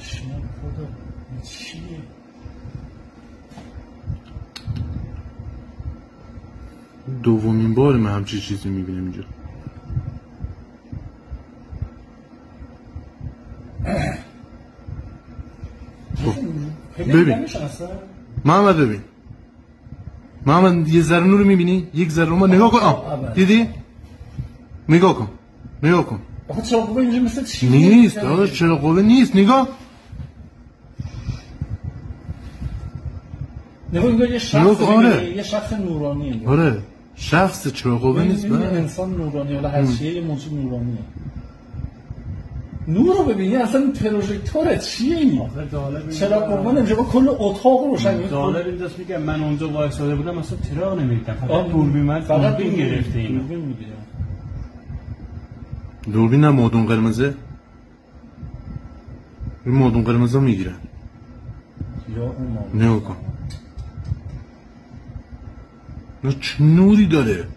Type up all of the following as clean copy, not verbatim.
پشمام خدا چیه؟ دومین بار من همچین چیزی میبینم اینجا. ببین محمد، ببین محمد، یه ذره نور میبینی؟ یک ذره رو ما نگاه کن. دیدی؟ نگاه کن، نگاه کن. آخه چراغ قوه اینجا مثل چی نیست داداش، چراغ قوه نیست. نگاه نگاه یه شخص، یه شخص نورانیه. آره شخص، چراغ قوه نیست. یه انسان نورانی ولی هر چیه یه موجود نورانیه. نور رو ببینی اصلا پروژکتوره چیه این؟ چراغ قوه نمیشه با کل اتاق روشن. جالب این دست میگم من اونجا وایساده بودم اصلا چراغ نمیدیدم، فقط دوربین من فقط دوربین گرفته اینو. دوربین نه، مادون قرمزه. این مادون قرمزه میگیرن. نگاه کن نه چه نوری داره.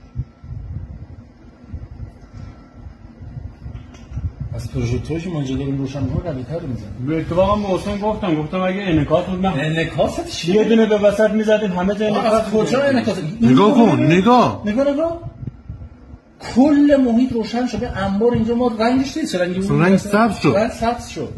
از پروژکتوری که ما اینجا داریم روشن می‌کنه قوی‌تر میزنه. به اتفاق محسن گفتم اگه انعکاس بود، من انعکاست چیه؟ یه دونه به وسط می‌زدیم همه جا انعکاس. کجا انعکاس؟ نگاه کن، نگاه کل محیط روشن شده. انبار اینجا ما رنگش نیست، رنگ سبز شد. رنگ سبز شد.